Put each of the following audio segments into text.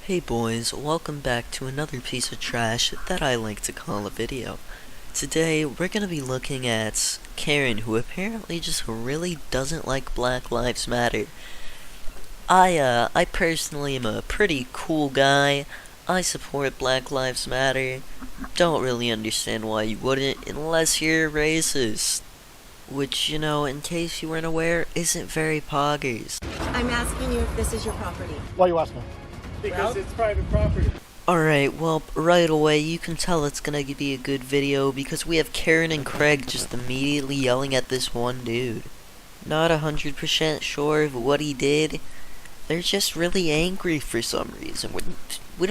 Hey boys, welcome back to another piece of trash that I like to call a video. Today, we're gonna be looking at Karen, who apparently just really doesn't like Black Lives Matter. I personally am a pretty cool guy. I support Black Lives Matter. Don't really understand why you wouldn't, unless you're racist. Which, in case you weren't aware, isn't very poggers. I'm asking you if this is your property. Why you asking? Because it's private property. Alright, well, right away, you can tell it's gonna be a good video because we have Karen and Craig just immediately yelling at this one dude. Not 100% sure of what he did. They're just really angry for some reason. We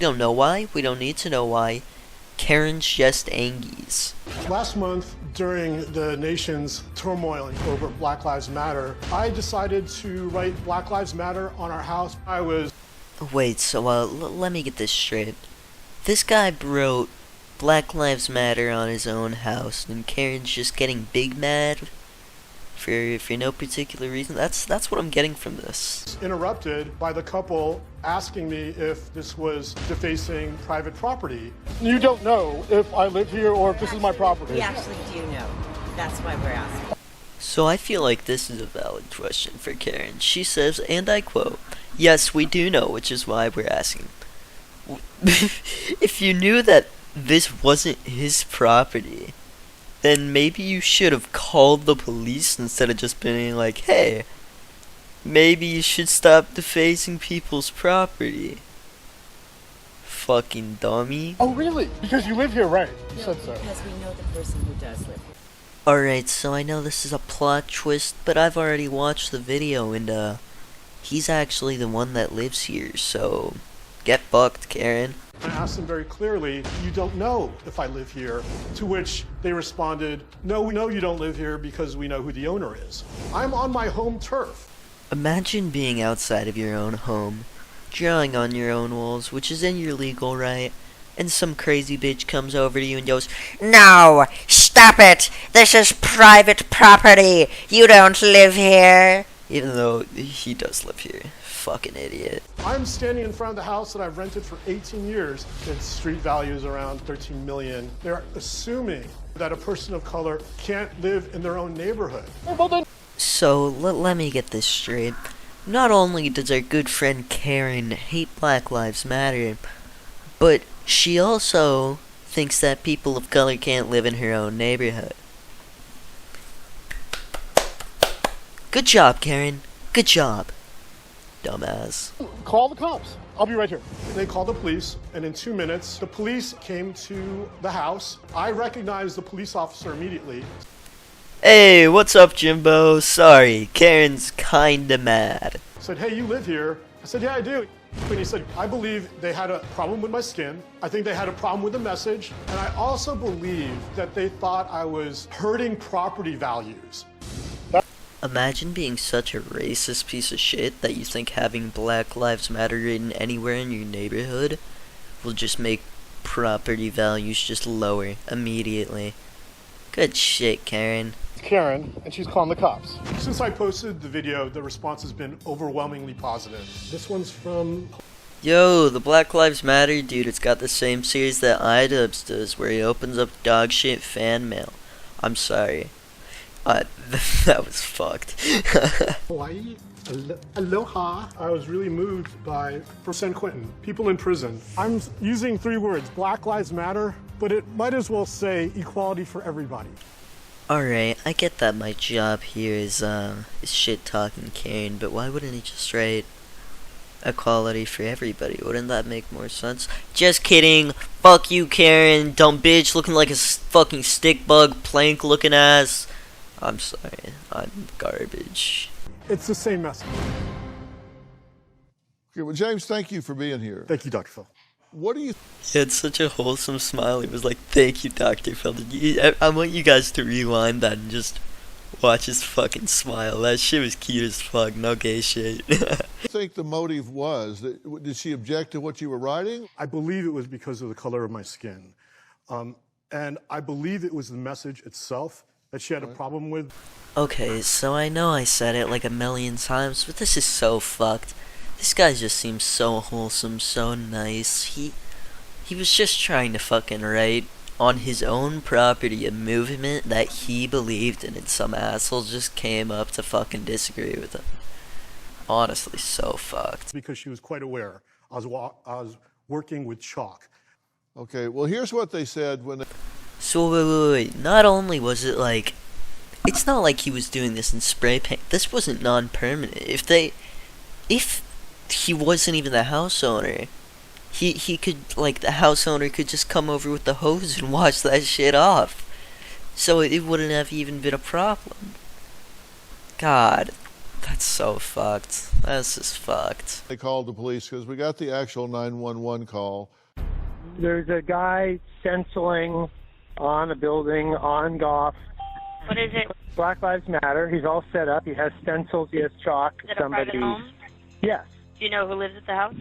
don't know why. We don't need to know why. Karen's just angies. Last month, during the nation's turmoil over Black Lives Matter, I decided to write Black Lives Matter on our house. Wait, so let me get this straight. This guy wrote Black Lives Matter on his own house, and Karen's just getting big mad for no particular reason. That's what I'm getting from this. Interrupted by the couple asking me if this was defacing private property. You don't know if I live here or if this is my property. We actually do know. That's why we're asking. So I feel like this is a valid question for Karen. She says, and I quote, "Yes, we do know, which is why we're asking." If you knew that this wasn't his property, then maybe you should have called the police instead of just being like, hey, maybe you should stop defacing people's property. Fucking dummy. Oh, really? Because you live here, right? You said so. Because we know the person who does live here. Alright, so I know this is a plot twist, but I've already watched the video, and he's actually the one that lives here, so get fucked, Karen. I asked them very clearly, you don't know if I live here, to which they responded, no, we know you don't live here because we know who the owner is. I'm on my home turf. Imagine being outside of your own home, drawing on your own walls, which is in your legal right, and some crazy bitch comes over to you and goes, No! Stop it! This is private property! You don't live here! even though he does live here. Fucking idiot. I'm standing in front of the house that I've rented for 18 years. Its street value is around 13 million. They're assuming that a person of color can't live in their own neighborhood. So, let me get this straight. Not only does our good friend Karen hate Black Lives Matter, but she also thinks that people of color can't live in her own neighborhood. Good job, Karen. Good job. Dumbass. Call the cops. I'll be right here. They called the police, and in 2 minutes, the police came to the house. I recognized the police officer immediately. Hey, what's up, Jimbo? Sorry, Karen's kinda mad. Said, hey, you live here? I said, yeah, I do. And he said, I believe they had a problem with my skin. I think they had a problem with the message. And I also believe that they thought I was hurting property values. Imagine being such a racist piece of shit that you think having Black Lives Matter written anywhere in your neighborhood will just make property values just lower immediately. Good shit, Karen. Karen, and she's calling the cops. Since I posted the video, the response has been overwhelmingly positive. This one's from... Yo, the Black Lives Matter dude, it's got the same series that iDubbbz does, where he opens up dog shit fan mail. I'm sorry. That was fucked. Hawaii. Aloha. I was really moved for San Quentin, people in prison. I'm using 3 words, Black Lives Matter, but it might as well say equality for everybody. Alright, I get that my job here is shit talking Karen, but why wouldn't he just write equality for everybody? Wouldn't that make more sense? Just kidding. Fuck you, Karen. Dumb bitch looking like a fucking stick bug, plank looking ass. I'm sorry. I'm garbage. It's the same message. Okay, well, James, thank you for being here. Thank you, Dr. Phil. What do you... He had such a wholesome smile. He was like, thank you, Dr. Feldon. I want you guys to rewind that and just watch his fucking smile. That shit was cute as fuck. No gay shit. think the motive was? Did she object to what you were writing? I believe it was because of the color of my skin. And I believe it was the message itself that she had a problem with. Okay, so I know I said it like a million times, but this is so fucked. This guy just seems so wholesome, so nice. He was just trying to fucking write on his own property a movement that he believed in, and some asshole just came up to fucking disagree with him. Honestly, so fucked. Because she was quite aware. I was working with chalk. Okay, well, here's what they said when they... So wait. Not only was it like, it's not like he was doing this in spray paint. This wasn't non-permanent. If he wasn't even the house owner, he could, like, the house owner could just come over with the hose and wash that shit off. So it wouldn't have even been a problem. God, that's so fucked. That's just fucked. They called the police because we got the actual 911 call. There's a guy stenciling on a building on Goff. What is it? Black Lives Matter. He's all set up. He has stencils. He has chalk. Is it a private home? Yes. Do you know who lives at the house?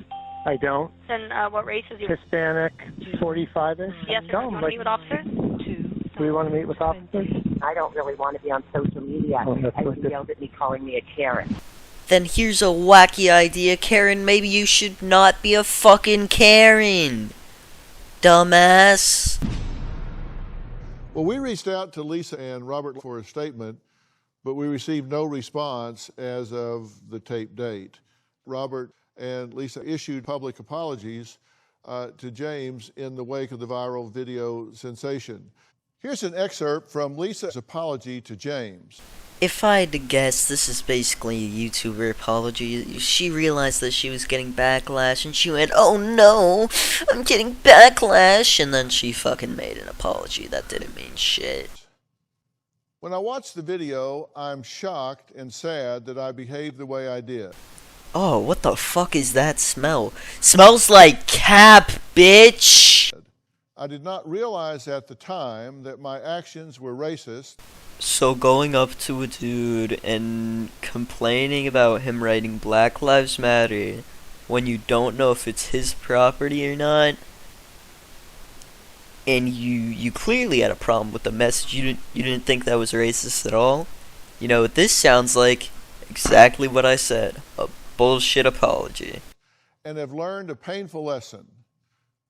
I don't. Then what race is he? Hispanic, 45-ish. Yes, sir. Want to meet with officers? Do we want to meet with officers? I don't really want to be on social media. Oh, that's And what he this- yelled at me calling me a Karen. Then here's a wacky idea, Karen. Maybe you should not be a fucking Karen. Dumbass. Well, we reached out to Lisa and Robert for a statement, but we received no response as of the tape date. Robert and Lisa issued public apologies to James in the wake of the viral video sensation. Here's an excerpt from Lisa's apology to James. If I had to guess, this is basically a YouTuber apology. She realized that she was getting backlash and she went, "Oh no, I'm getting backlash," and then she fucking made an apology that didn't mean shit. When I watched the video, I'm shocked and sad that I behaved the way I did. Oh, what the fuck is that smell? Smells like cap, bitch! I did not realize at the time that my actions were racist. So going up to a dude and complaining about him writing Black Lives Matter when you don't know if it's his property or not, and you clearly had a problem with the message, you didn't think that was racist at all? You know, this sounds like exactly what I said, a bullshit apology. And have learned a painful lesson.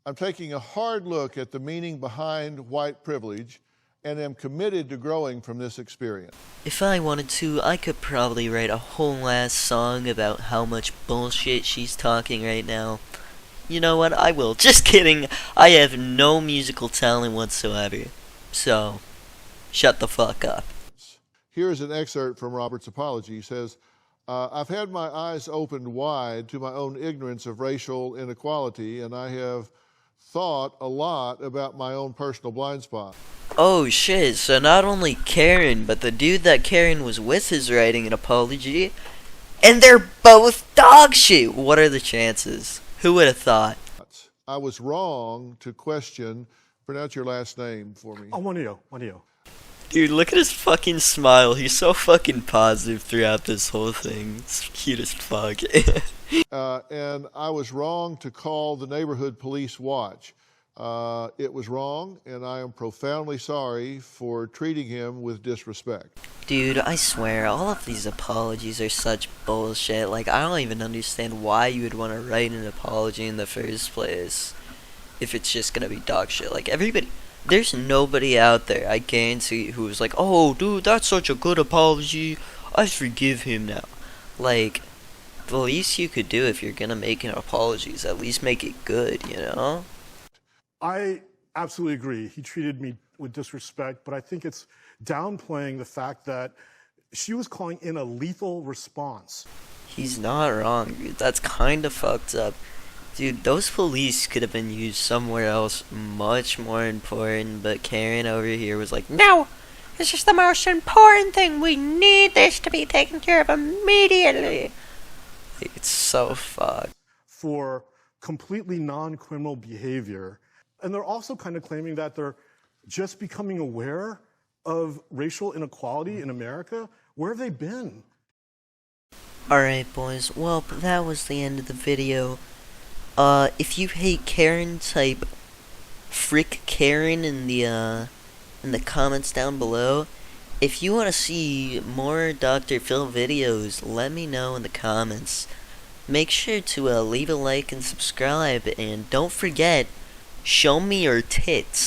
I'm taking a hard look at the meaning behind white privilege and am committed to growing from this experience. If I wanted to, I could probably write a whole ass song about how much bullshit she's talking right now. You know what? I will. Just kidding. I have no musical talent whatsoever. So, shut the fuck up. Here's an excerpt from Robert's apology. He says, I've had my eyes opened wide to my own ignorance of racial inequality, and I have thought a lot about my own personal blind spot. Oh shit, so not only Karen, but the dude that Karen was with is writing an apology, and they're both dog shit. What are the chances? Who would have thought? I was wrong to question, pronounce your last name for me. Juanillo. Dude, look at his fucking smile. He's so fucking positive throughout this whole thing. It's cute as fuck. And I was wrong to call the neighborhood police watch. It was wrong, and I am profoundly sorry for treating him with disrespect. Dude, I swear, all of these apologies are such bullshit. Like, I don't even understand why you would want to write an apology in the first place if it's just gonna be dog shit. Like, everybody, there's nobody out there, I guarantee, who is like, "Oh, dude, that's such a good apology. I forgive him now." Like, the least you could do if you're gonna make an apology is at least make it good, you know? I absolutely agree. He treated me with disrespect, but I think it's downplaying the fact that she was calling in a lethal response. He's not wrong, dude. That's kind of fucked up. Dude, those police could have been used somewhere else much more important, but Karen over here was like, "No! This is the most important thing. We need this to be taken care of immediately." Like, it's so fucked. For completely non-criminal behavior. And they're also kind of claiming that they're just becoming aware of racial inequality in America. Where have they been? Alright, boys. Well, that was the end of the video. If you hate Karen, type frick Karen in the comments down below. If you want to see more Dr. Phil videos, let me know in the comments. make sure to leave a like and subscribe, and don't forget, show me your tits.